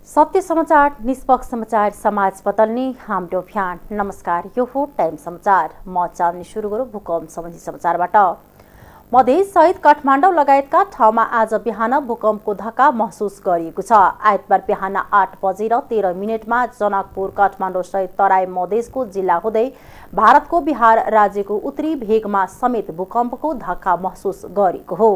सत्य समाचार, निष्पक्ष समाचार, समाज बदल्ने हाम्रो अभियान। नमस्कार, यो हो टाइम समाचार। म चाँदनी सुरु गरौँ भूकम्प सम्बन्धी समाचारबाट। मधेस सहित काठमाडौँ लगायतका ठाउँमा आज बिहान भूकम्पको धक्का महसुस गरिएको छ। आइतबार बिहान 8:13 जनकपुर, काठमाडौँ सहित तराई मधेसको जिल्ला हुँदै भारतको बिहार राज्यको उत्तरी भेगमा समेत भूकम्पको धक्का महसुस गरिएको हो।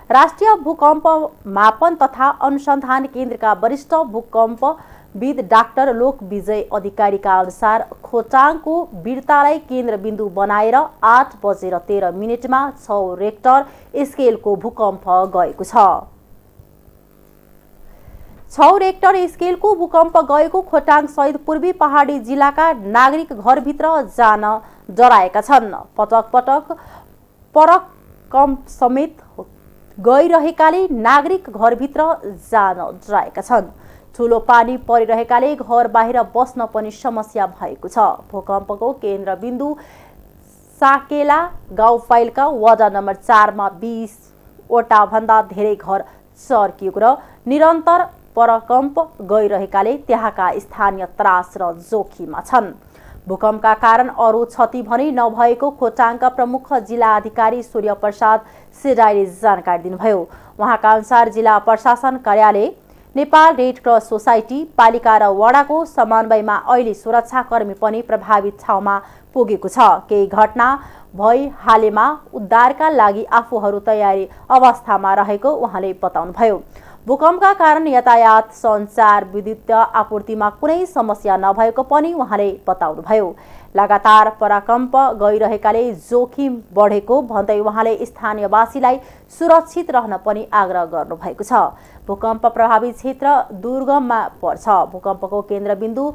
राष्ट्रिय भूकम्प मापन तथा अनुसन्धान केन्द्रका वरिष्ठ भूकम्पविद डाक्टर लोक विजय अधिकारीका अनुसार खोटाङको वीरतालाई केन्द्रबिन्दु बनाएर 8:13 6 रेक्टर स्केलको भूकम्प गएको छ। 6 रेक्टर स्केलको भूकम्प गएको खोटाङ सहित पूर्वी पहाडी जिल्लाका नागरिक घरभित्र जान डराएका छन्। पटक पटक परकम्प समेत गइरहेकाले नागरिक घरभित्र जान डराएका छन्। ठूलो पानी परिरहेकाले घर बाहिर बस्न पनि समस्या भएको छ। भूकम्पको केन्द्रबिन्दु साकेला गाउँपालिका वडा नम्बर 4 मा 20 वटा भन्दा धेरै घर चर्किएको र निरन्तर परकम्प गइरहेकाले त्यहाँका स्थानीय त्रास र जोखिममा छन्। भूकम्पका कारण अरू क्षति भने नभएको खोटाङका प्रमुख जिल्ला अधिकारी सूर्य प्रसाद सेडाईले जानकारी दिनुभयो। उहाँका अनुसार जिल्ला प्रशासन कार्यालय, नेपाल रेड क्रस सोसाइटी, पालिका र वडाको समन्वयमा अहिले सुरक्षाकर्मी पनि प्रभावित ठाउँमा पुगेको छ। केही घटना भइहालेमा उद्धारका लागि आफूहरू तयारी अवस्थामा रहेको उहाँले बताउनुभयो। भूकम्पका कारण यातायात, सञ्चार, विद्युत आपूर्तिमा कुनै समस्या नभएको पनि उहाँले बताउनुभयो। लगातार पराकम्प गइरहेकाले जोखिम बढेको भन्दै उहाँले स्थानीयवासीलाई सुरक्षित रहन पनि आग्रह गर्नुभएको छ। भूकम्प प्रभावित क्षेत्र दुर्गममा पर्छ। भूकम्पको केन्द्रबिन्दु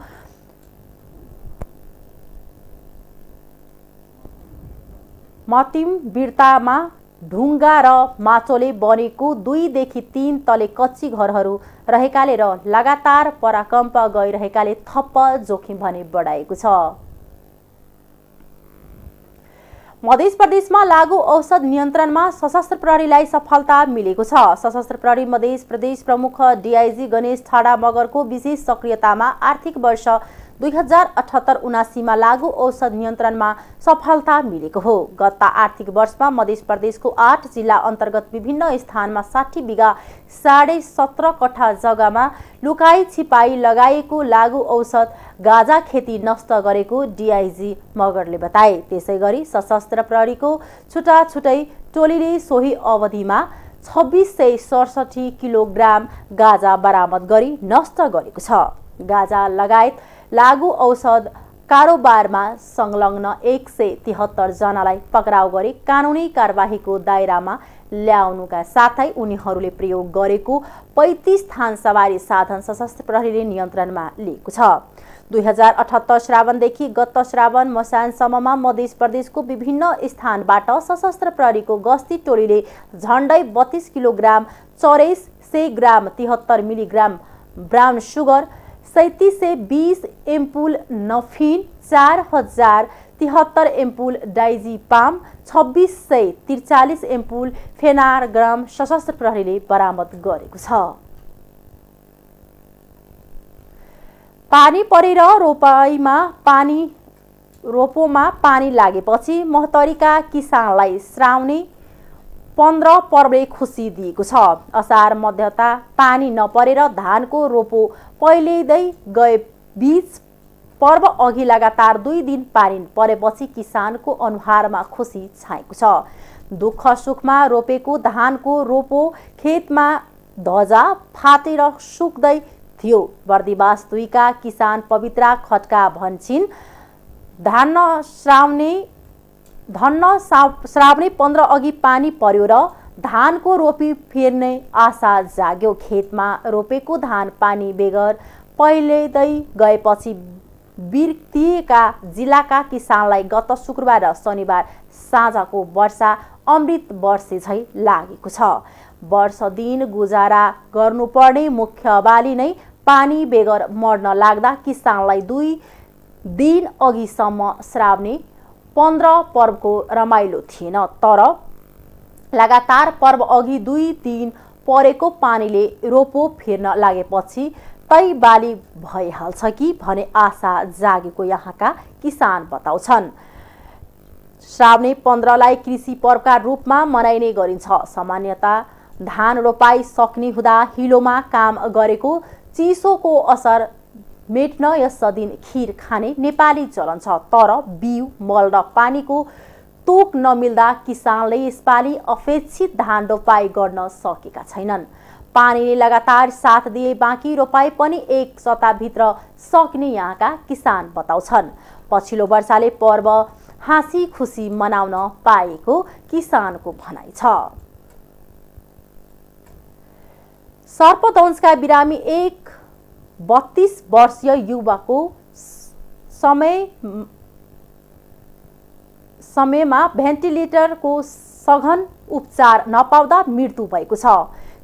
मतिम वीरतामा ढुङ्गा र माटोले बनेको 2 देखि 3 तले कच्ची घरहरू रहेकाले र लगातार पराकम्प गइरहेकाले थप जोखिम भने बढाएको छ। मध्य प्रदेशमा लागू औषध नियन्त्रणमा सशस्त्र प्रहरीलाई सफलता मिलेको छ। सशस्त्र प्रहरी मध्य प्रदेश प्रमुख डीआईजी गणेश ठाडा मगरको विशेष सक्रियतामा आर्थिक वर्ष 2078-79 मा लागू औषध नियन्त्रणमा सफलता मिलेको हो। गत आर्थिक वर्षमा मध्य प्रदेशको 8 जिल्ला अन्तर्गत विभिन्न स्थानमा 60 बिघा 17.5 कट्ठा जग्गामा लुकाई छिपाई लगाएको लागू औषध गाजा खेती नष्ट गरेको डीआईजी मगरले बताए। त्यसैगरी सशस्त्र प्रहरीको छुट्टा-छुट्टै टोलीले सोही अवधिमा 2667 किलोग्राम गाजा बरामद गरी नष्ट गरेको छ। गाजा लगायत लागू औषध कारोबारमा संलग्न 173 जनालाई पक्राउ गरी कानुनी कारबाहीको दायरामा ल्याउनुका साथै उनीहरूले प्रयोग गरेको 35 थान सवारी साधन सशस्त्र प्रहरीले नियन्त्रणमा लिएको छ। 2078 श्रावणदेखि गत श्रावण मसानसम्ममा मध्य प्रदेशको विभिन्न स्थानबाट सशस्त्र प्रहरीको गस्ती टोलीले झण्डै 32 किलोग्राम चरेस, 100 gram 73 milligram brown sugar, 3720 ampoule नफिन, 4073 एम्पुल डाइजीपाम, 2643 एम्पुल फेनारग्राम सशस्त्र प्रहरीले बरामद गरेको छ। पानी परेर रोपोमा पानी लागेपछि महोत्तरीका किसानलाई श्रावणी 15 पर्वले खुसी दिएको छ। असार मध्यता पानी नपरेर धानको रोपो पहिल्यै गए बीच पर्व अघि लगातार 2 दिन पानी परेपछि किसानको अनुहारमा खुसी छाएको छ। दुःख सुखमा रोपेको धानको रोपो खेतमा ध्वजा फाटेर सुक्दै थियो। बर्दिवास 2 का किसान पवित्रा खड्का भन्छिन्, धन्न श्रावणी 15 अघि पानी पर्यो र धानको रोपी फेर्ने आशा जाग्यो। खेतमा रोपेको धान पानी बेगर पहिल्यै गएपछि बिर्तिएका जिल्लाका किसानलाई गत शुक्रबार र शनिबार साँझको वर्षा अमृत वर्षे झै लागेको छ। वर्ष दिन गुजारा गर्नुपर्ने मुख्य बाली नै पानी बेगर मर्न लाग्दा किसानलाई 2 दिन अघिसम्म श्रावणी 15 पर्वको रमाइलो थिएन। तर लगातार पर्व अघि 2 दिन परेको पानीले रोपो फेर्न लागेपछि तै बाली भइहाल्छ कि भने आशा जागेको यहाँका किसान बताउँछन्। श्रावणी 15लाई कृषि पर्वका रूपमा मनाइने गरिन्छ। सामान्यतः धान रोपाई सक्ने हुँदा हिलोमा काम गरेको चिसोको असर मेट्न यस दिन खिर खाने नेपाली चलन छ। तर बिउ, मल र पानीको तोक नमिल्दा किसानले यसपालि अपेक्षित धान रोपाई गर्न सकेका छैनन्। पानीले लगातार साथ दिए बाँकी रोपाई पनि एक सप्ताहभित्र सक्ने यहाँका किसान बताउँछन्। पछिल्लो वर्षाले पर्व हाँसी खुसी मनाउन पाएको किसानको भनाइ छ। सर्पदंशका बिरामी एक 32 वर्षीय युवाको समयमा भेन्टिलेटरको सघन उपचार नपाउँदा मृत्यु भएको छ।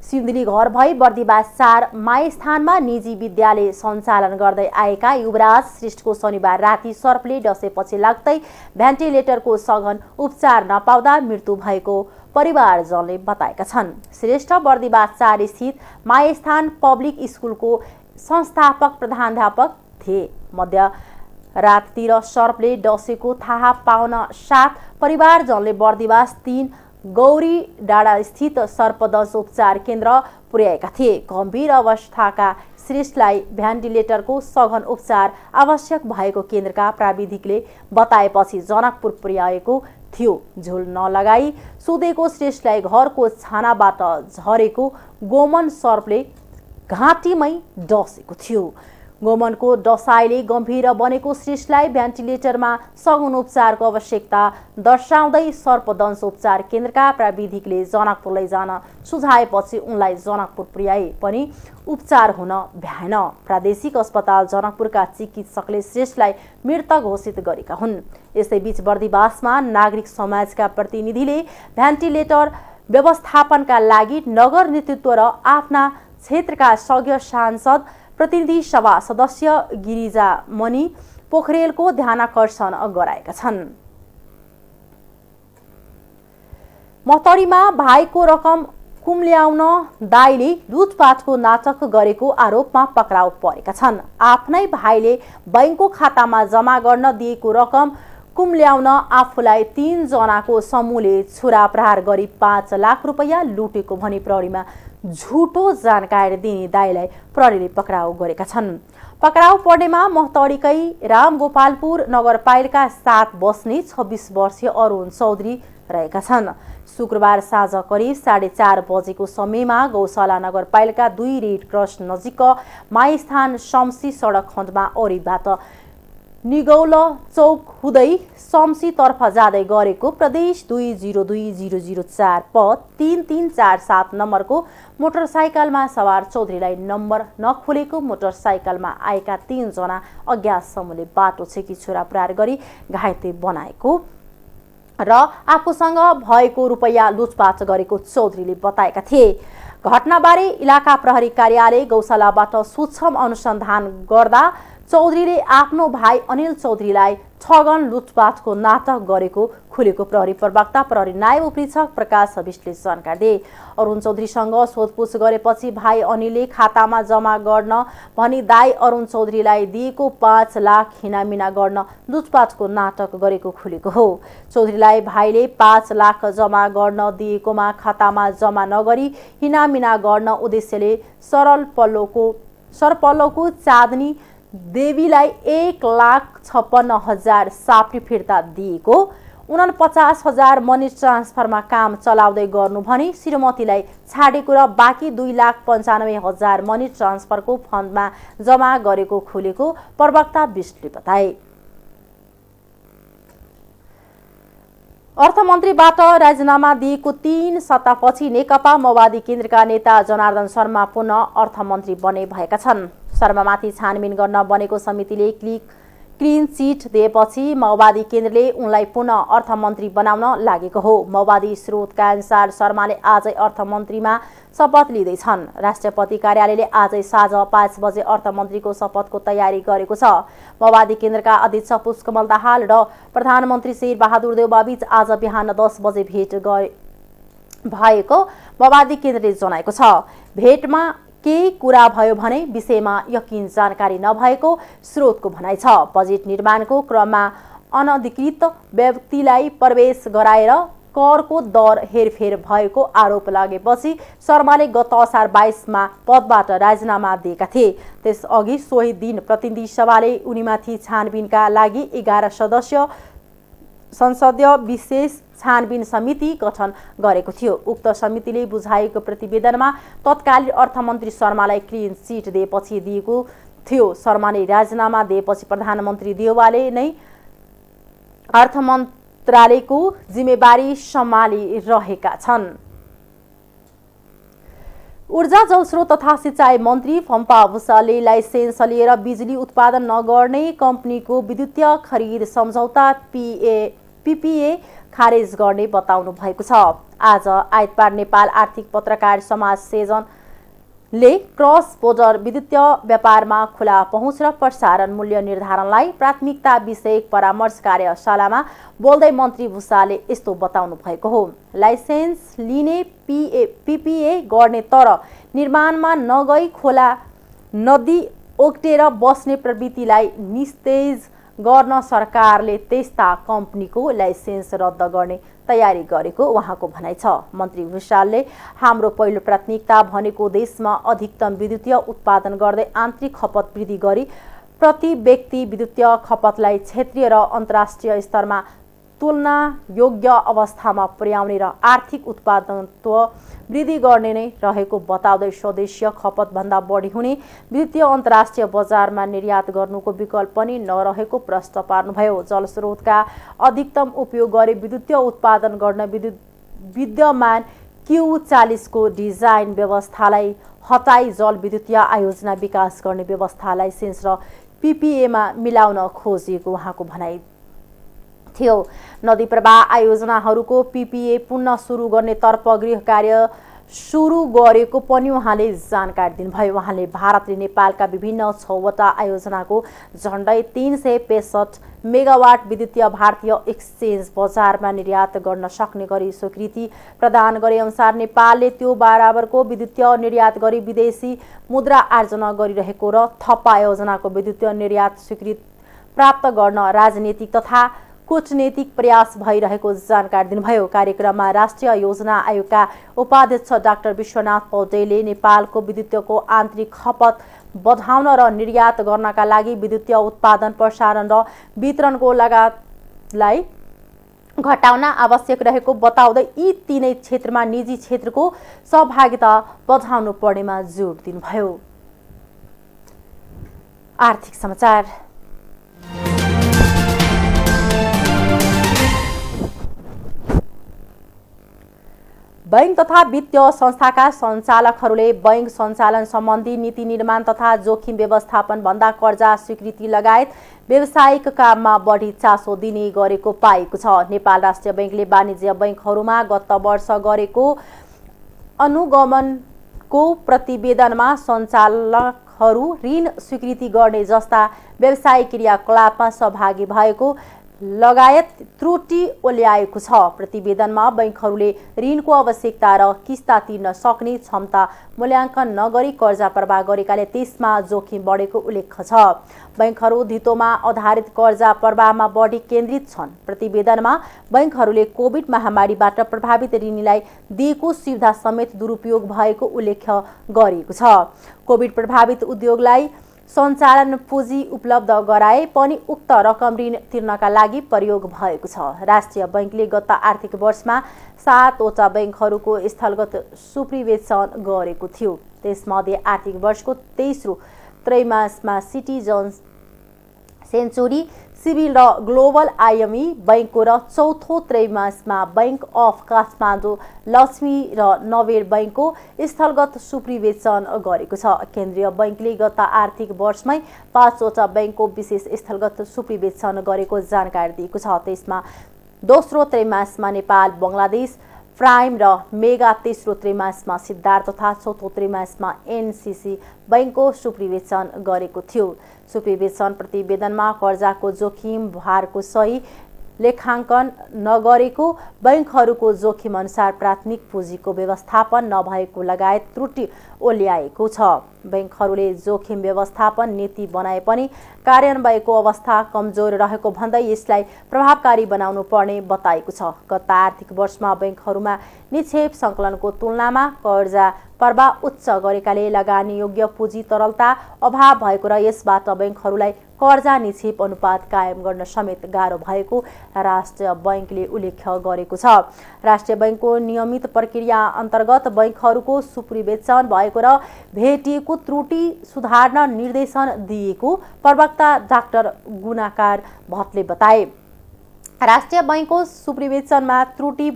सिन्धुली घर भई बर्दिवास 4 माइस्थानमा निजी विद्यालय सञ्चालन गर्दै आएका युवराज श्रेष्ठको शनिबार राति सर्पले डसेपछि लाग्दै भेन्टिलेटरको सघन उपचार नपाउँदा मृत्यु भएको परिवारजनले बताएका छन्। श्रेष्ठ बर्दिवास 4 स्थित माइस्थान पब्लिक स्कुलको संस्थापक प्रधानाध्यापक थिए। मध्यराततिर सर्पले डसेको थाहा पाउन साथ परिवारजनले बर्दिवास 3 गौरी डाँडा स्थित सर्पदंश उपचार केन्द्र पुर्याएका थिए। गम्भीर अवस्थाका श्रेष्ठलाई भेन्टिलेटरको सघन उपचार आवश्यक भएको केन्द्रका प्राविधिकले बताएपछि जनकपुर पुर्याएको थियो। झोल नलगाई सुतेको श्रेष्ठलाई घरको छानाबाट झरेको गोमन सर्पले घाँटीमै डसेको थियो। गोमनको डसाइले गम्भीर बनेको श्रेष्ठलाई भेन्टिलेटरमा सघन उपचारको आवश्यकता दर्शाउँदै सर्पदंश उपचार केन्द्रका प्राविधिकले जनकपुर लैजान सुझाएपछि उनलाई जनकपुर पुर्याए पनि उपचार हुन भ्याएन। प्रादेशिक अस्पताल जनकपुरका चिकित्सकले श्रेष्ठलाई मृत घोषित गरेका हुन्। यसैबीच बर्दिवासमा नागरिक समाजका प्रतिनिधिले भेन्टिलेटर व्यवस्थापनका लागि नगर नेतृत्व र आफ्ना क्षेत्रका सज्ञ सांसद प्रतिनिधि सभा सदस्य गिरिजा मणि पोखरेलको ध्यानाकर्षण गराएका छन्। मतडीमा भाइको रकम कुम्ल्याउन दाइले लुटपाटको नाटक गरेको आरोपमा पक्राउ परेका छन्। आफ्नै भाइले बैंकको खातामा जम्मा गर्न दिएको रकम कुम्ल्याउन आफूलाई 3 जनाको समूहले छुरा प्रहार गरी 5 लाख रुपैयाँ लुटेको भनी प्रहरीमा झुटो जानकारी दिने दाइलाई प्रहरीले पक्राउ गरेका छन्। पक्राउ पर्नेमा महतडीकै रामगोपालपुर नगरपालिका 7 बस्ने 26 वर्षीय अरुण चौधरी रहेका छन्। शुक्रबार साँझ करिब 4:30 बजेको समयमा गौशाला नगरपालिका 2 रेड क्रस नजिक माइस्थान शम्सी सडक खण्डमा औरीबाट निगौल चौक हुँदै शम्सी तर्फ जाँदै गरेको प्रदेश 202004 पद 3347 नम्बरको मोटरसाइकलमा सवार चौधरीलाई नम्बर नखोलेको मोटरसाइकलमा आएका 3 जना अज्ञात समूहले बाटो छेकी छुरा प्रहार गरी घाइते बनाएको र आफूसँग भएको रुपैयाँ लुटपाट गरेको चौधरीले बताएका थिए। घटनाबारे इलाका प्रहरी कार्यालय गौशालाबाट सूक्ष्म अनुसन्धान गर्दा चौधरीले आफ्नो भाइ अनिल चौधरीलाई ठगन लुटपाटको नाटक गरेको खुलेको प्रहरी प्रवक्ता प्रहरी नायब उपरीक्षक प्रकाश विष्टले जानकारी दिए। अरुण चौधरीसँग सोधपुछ गरेपछि भाइ अनिलले खातामा जम्मा गर्न भनी दाइ अरुण चौधरीलाई दिएको 5 लाख हिनामिना गर्न लुटपाटको नाटक गरेको खुलेको हो। चौधरीलाई भाइले 5 लाख जम्मा गर्न दिएकोमा खातामा जम्मा नगरी हिनामिना गर्न उद्देश्यले सरपल्लोको चाँदनी देवीलाई 1,56,000 साप्री फिर्ता दिएको, 49,000 मनी ट्रान्सफरमा काम चलाउँदै गर्नु भनी श्रीमतीलाई छाडेको र बाँकी 2,95,000 मनी ट्रान्सफरको फन्डमा जम्मा गरेको खुलेको प्रवक्ता विष्टले बताए। अर्थमन्त्रीबाट राजीनामा दिएको 3 सप्ताहपछि नेकपा माओवादी केन्द्रका नेता जनार्दन शर्मा पुनः अर्थमन्त्री बने भएका छन्। शर्मामाथि छानबिन गर्न बनेको समितिले क्लिन चिट दिएपछि माओवादी केन्द्रले उनलाई पुनः अर्थमन्त्री बनाउन लागेको हो। माओवादी स्रोतका अनुसार शर्माले आजै अर्थमन्त्रीमा शपथ लिँदैछन्। राष्ट्रपति कार्यालयले आजै साँझ 5 बजे अर्थमन्त्रीको शपथको तयारी गरेको छ। माओवादी केन्द्रका अध्यक्ष पुष्पकमल दाहाल र प्रधानमन्त्री शेरबहादुर देउवाबीच आज बिहान 10 बजे भेट भएको माओवादी केन्द्रले जनाएको छ। भेटमा केही कुरा भयो भने विषयमा यकिन जानकारी नभएको स्रोतको भनाइ छ। बजेट निर्माणको क्रममा अनधिकृत व्यक्तिलाई प्रवेश गराएर करको दर हेरफेर भएको आरोप लागेपछि शर्माले गत असार 22मा पदबाट राजीनामा दिएका थिए। त्यसअघि सोही दिन प्रतिनिधि सभाले उनीमाथि छानबिनका लागि 11 सदस्य संसदीय विशेष छानबिन समिति गठन गरेको थियो। उक्त समितिले बुझाएको प्रतिवेदनमा तत्कालीन अर्थमन्त्री शर्मालाई क्लिन चिट दिएपछि दिएको थियो। शर्माले राजीनामा दिएपछि प्रधानमन्त्री देउवाले नै अर्थमन्त्रालयको जिम्मेवारी सम्हालिरहेका छन्। ऊर्जा जलस्रोत तथा सिंचाई मन्त्री फम्पा भुसालले लाइसेन्स लिएर बिजुली उत्पादन नगर्ने कम्पनीको विद्युतीय खरिद सम्झौता पीपीए खारेज गर्ने बताउनु भएको छ। आज आइतबार नेपाल आर्थिक पत्रकार समाज सेजनले क्रस बोर्डर विद्युतीय व्यापारमा खुला पहुँच र प्रसारण मूल्य निर्धारणलाई प्राथमिकता विषयक परामर्श कार्यशालामा बोल्दै मन्त्री भुसालले यस्तो बताउनु भएको हो। लाइसेन्स लिने पीपीए गर्ने तर निर्माणमा नगई खोला नदी ओगटेर बस्ने प्रवृत्तिलाई निस्तेज गर्न सरकारले त्यस्ता कम्पनीको लाइसेन्स रद्द गर्ने तयारी गरेको उहाँको भनाइ छ। मन्त्री भुसालले हाम्रो पहिलो प्राथमिकता भनेको देशमा अधिकतम विद्युतीय उत्पादन गर्दै आन्तरिक खपत वृद्धि गरी प्रति व्यक्ति विद्युतीय खपतलाई क्षेत्रीय र अन्तर्राष्ट्रिय स्तरमा तुलना योग्य अवस्थामा पुर्याउने र आर्थिक उत्पादनत्व वृद्धि गर्ने नै रहेको बताउँदै स्वदेशीय खपतभन्दा बढी हुने विद्युतीय अन्तर्राष्ट्रिय बजारमा निर्यात गर्नुको विकल्प पनि नरहेको प्रश्न पार्नुभयो। जलस्रोतका अधिकतम उपयोग गरी विद्युतीय उत्पादन गर्न विद्यमान Q40 को डिजाइन व्यवस्थालाई हटाई जल विद्युतीय आयोजना विकास गर्ने व्यवस्था लाइसेन्स र पीपीएमा मिलाउन खोजिएको उहाँको भनाइ थियो। नदी प्रवाह आयोजनाहरूको पीपीए पुनः सुरु गर्ने तर्फ गृह कार्य सुरु गरेको पनि उहाँले जानकारी दिनुभयो। उहाँले भारतले नेपालका विभिन्न 6वटा आयोजनाको झण्डै 365 मेगावाट विद्युतीय भारतीय एक्सचेन्ज बजारमा निर्यात गर्न सक्ने गरी स्वीकृति प्रदान गरे अनुसार नेपालले त्यो बराबरको विद्युतीय निर्यात गरी विदेशी मुद्रा आर्जना गरिरहेको र थप आयोजनाको विद्युतीय निर्यात स्वीकृति प्राप्त गर्न राजनीतिक तथा कूटनीतिक प्रयास भइरहेको जानकारी दिनुभयो। कार्यक्रममा राष्ट्रिय योजना आयोगका उपाध्यक्ष डाक्टर विश्वनाथ पौडेलले नेपालको विद्युतको आन्तरिक खपत बढाउन र निर्यात गर्नका लागि विद्युतीय उत्पादन प्रसारण र वितरणको लागतलाई घटाउन आवश्यक रहेको बताउँदै यी तीनै क्षेत्रमा निजी क्षेत्रको सहभागिता बढाउनु पर्नेमा जोड दिनुभयो। आर्थिक समाचार। बैंक तथा वित्तीय संस्थाका सञ्चालकहरूले बैंक सञ्चालन सम्बन्धी नीति निर्माण तथा जोखिम व्यवस्थापन भन्दा कर्जा स्वीकृति लगायत व्यावसायिक काममा बढी चासो दिने गरेको पाएको छ। नेपाल राष्ट्रिय बैंकले वाणिज्य बैंकहरूमा गत वर्ष गरेको अनुगमनको प्रतिवेदनमा सञ्चालकहरू ऋण स्वीकृति गर्ने जस्ता व्यावसायिक क्रियाकलापमा सहभागी भएको लगायत त्रुटि ओल्याएको छ। प्रतिवेदनमा बैंकहरूले ऋणको आवश्यकता र किस्ता तिर्न सक्ने क्षमता मूल्याङ्कन नगरी कर्जा प्रवाह गरेकाले त्यसमा जोखिम बढेको उल्लेख छ। बैंकहरू धितोमा आधारित कर्जा प्रवाहमा बढी केन्द्रित छन्। प्रतिवेदनमा बैंकहरूले कोभिड महामारीबाट प्रभावित ऋणीलाई दिएको सुविधा समेत दुरुपयोग भएको उल्लेख गरिएको छ। कोभिड प्रभावित उद्योगलाई सञ्चालन पुँजी उपलब्ध गराए पनि उक्त रकम ऋण तिर्नका लागि प्रयोग भएको छ। राष्ट्रिय बैंकले गत आर्थिक वर्षमा 7वटा बैंकहरूको स्थलगत सुपरिवेक्षण गरेको थियो। त्यसमध्ये आर्थिक वर्षको 23औं त्रैमासमा सिटिजन सेन्चुरी सिभिल र ग्लोबल आइएमई बैंकको र चौथो त्रैमासमा बैंक अफ काठमाडौँ लक्ष्मी र नवेल बैंकको स्थलगत सुपरिवेक्षण गरेको छ। केन्द्रीय बैंकले गत आर्थिक वर्षमै 5वटा बैंकको विशेष स्थलगत सुपरिवेक्षण गरेको जानकारी दिएको छ। त्यसमा दोस्रो त्रैमासमा नेपाल बङ्गलादेश प्राइम र मेगा, तेस्रो त्रैमासमा सिद्धार्थ तथा चौथो त्रैमासमा एनसीसी बैंकको सुपरिवेक्षण गरेको थियो। सुपरिवेक्षण प्रतिवेदनमा कर्जाको जोखिम भारको सही लेखाङ्कन नगरेको, बैंकहरूको जोखिम अनुसार प्राथमिक पुँजीको व्यवस्थापन नभएको लगायत त्रुटि ओल्याएको छ। बैंकहरूले जोखिम व्यवस्थापन नीति बनाए पनि कार्यान्वयनको अवस्था कमजोर रहेको भन्दै यसलाई प्रभावकारी बनाउनु पर्ने बताएको छ। गत आर्थिक वर्षमा बैंकहरूमा निक्षेप सङ्कलनको तुलनामा कर्जा प्रवाह उच्च गरेकाले लगानीयोग्य पुँजी तरलता अभाव भएको र यसबाट बैंकहरूलाई कर्जा निक्षेप अनुपात कायम गर्न समेत गाह्रो भएको राष्ट्रिय बैंकले उल्लेख गरेको छ। राष्ट्रिय बैंकको नियमित प्रक्रिया अन्तर्गत बैंकहरूको सुपरिवेक्षण भएको र भेटिएको त्रुटि सुधार्न निर्देशन दिएको प्रवक्ता डाक्टर गुणाकार भट्टले बताए। राष्ट्रिय बैंकको सुपरिवेक्षणमा त्रुटि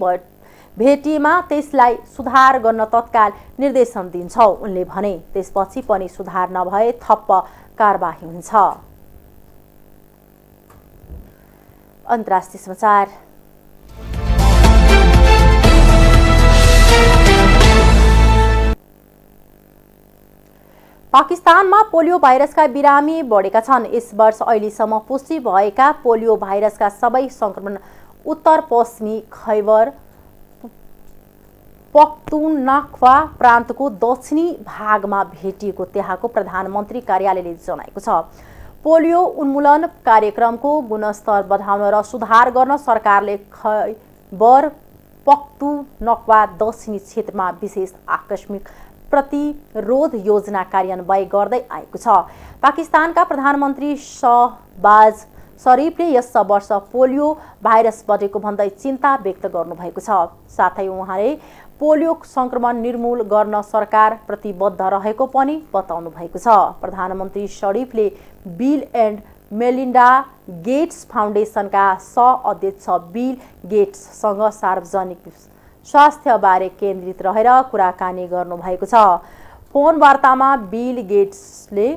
भेटिएमा त्यसलाई सुधार गर्न तत्काल निर्देशन दिन्छौँ उनले भने। त्यसपछि पनि सुधार नभए थप कारबाही हुन्छ। अन्तर्राष्ट्रिय समाचार। पाकिस्तानमा पोलियो भाइरसका बिरामी बढेका छन्। यस वर्ष अहिलेसम्म पुष्टि भएका पोलियो भाइरसका सबै संक्रमण उत्तर पश्चिमी खैबर पख्तुनख्वा प्रान्तको दक्षिणी भागमा भेटिएको त्यहाँको प्रधानमन्त्री कार्यालयले जनाएको छ। पोलियो उन्मूलन कार्यक्रमको गुणस्तर बढाउन र सुधार गर्न सरकारले खैबर पख्तुनख्वा दक्षिणी क्षेत्रमा विशेष आकस्मिक प्रतिरोध योजना कार्यान्वयन गर्दै आएको छ। पाकिस्तानका प्रधानमन्त्री शहबाज शरीफले यस वर्ष पोलियो भाइरस बढेको भन्दै चिन्ता व्यक्त गर्नुभएको छ। साथै उहाँले पोलियो संक्रमण निर्मूल गर्न सरकार प्रतिबद्ध रहेको पनि बताउनु भएको छ। प्रधानमन्त्री शरीफले बिल एन्ड मेलिन्डा गेट्स फाउन्डेसनका सह-अध्यक्ष बिल गेट्ससँग सार्वजनिक स्वास्थ्यबारे केन्द्रित रहेर कुराकानी गर्नुभएको छ। फोन वार्तामा बिल गेट्सले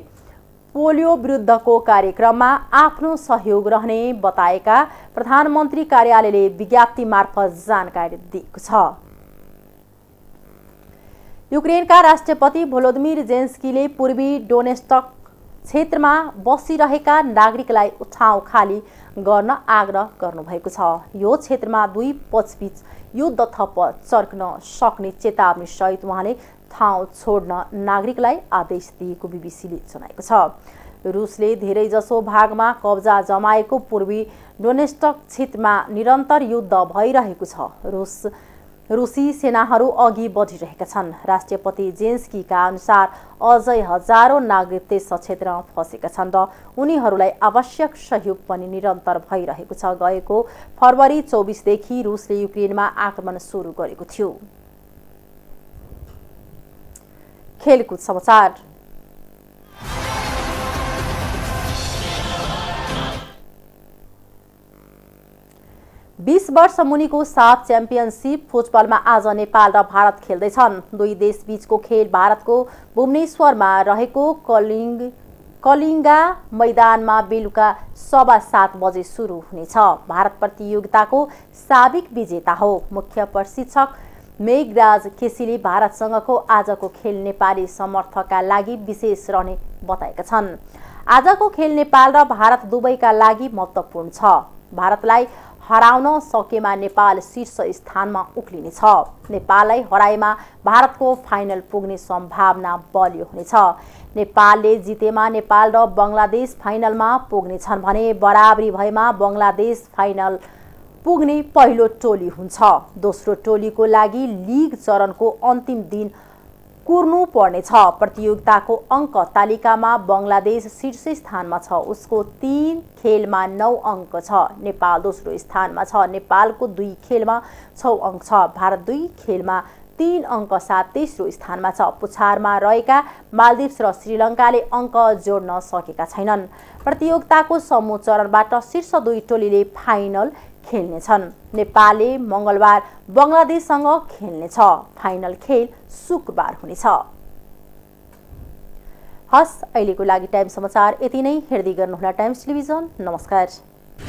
पोलियो विरुद्धको कार्यक्रममा आफ्नो सहयोग रहने बताएका प्रधानमन्त्री कार्यालयले विज्ञप्ति मार्फत जानकारी दिएको छ। युक्रेनका राष्ट्रपति भोलोदिमिर जेलेन्स्कीले पूर्वी डोनेस्टक क्षेत्रमा बसिरहेका नागरिकलाई ठाउँ खाली गर्न आग्रह गर्नुभएको छ। यो क्षेत्रमा दुई पक्षबीच युद्ध थप चर्कन सक्ने चेतावनी सहित उहाँले ठाउँ छोड्न नागरिकलाई आदेश दिएको बीबीसीले जनाएको छ। रुसले धेरैजसो भागमा कब्जा जमाएको पूर्वी डोनेस्टक क्षेत्रमा निरन्तर युद्ध भइरहेको छ। रुसी सेनाहरू अघि बढिरहेका छन्। राष्ट्रपति जेलेन्स्कीका अनुसार अझै हजारौं नागरिक त्यस क्षेत्रमा फँसेका छन् र उनीहरूलाई आवश्यक सहयोग पनि निरन्तर भइरहेको छ। गएको फरवरी 24 देखि रुसले युक्रेनमा आक्रमण सुरु गरेको थियो। खेलकुद समाचार। बीस वर्ष मुनिको साफ च्याम्पियनसिप फुटबलमा आज नेपाल र भारत खेल्दैछन्। दुई देशबीचको खेल भारतको भुवनेश्वरमा रहेको कलिङ्गा मैदानमा बेलुका 7:15 बजे सुरु हुनेछ। भारत प्रतियोगिताको साबिक विजेता हो। मुख्य प्रशिक्षक मेघराज केसीले भारतसँगको आजको खेल नेपाली समर्थकका लागि विशेष रहने बताएका छन्। आजको खेल नेपाल र भारत दुवैका लागि महत्त्वपूर्ण छ। भारतलाई हराउन सकेमा नेपाल शीर्ष स्थानमा उक्लिनेछ। नेपाललाई हराएमा भारतको फाइनल पुग्ने सम्भावना बलियो हुनेछ। नेपालले जितेमा नेपाल र बङ्गलादेश फाइनलमा पुग्नेछन् भने बराबरी भएमा बङ्गलादेश फाइनल पुग्ने पहिलो टोली हुन्छ। दोस्रो टोलीको लागि लिग चरणको अन्तिम दिन कुर्नु पर्नेछ। प्रतियोगिताको अङ्क तालिकामा बङ्गलादेश शीर्ष स्थानमा छ। उसको 3 खेलमा 9 अङ्क छ। नेपाल दोस्रो स्थानमा छ। नेपालको 2 खेलमा 6 अङ्क छ। भारत 2 खेलमा 3 अङ्क साथ तेस्रो स्थानमा छ। पुछारमा रहेका मालदिप्स र श्रीलङ्काले अङ्क जोड्न सकेका छैनन्। प्रतियोगिताको समूह चरणबाट शीर्ष 2 टोलीले फाइनल खेल्नेछन्। नेपालले मङ्गलबार बङ्गलादेशसँग खेल्नेछ। फाइनल खेल शुक्रबार हुनेछ। हस्, अहिलेको लागि टाइम समाचार यति नै। हेर्दै गर्नुहोला टाइम्स टेलिभिजन। नमस्कार।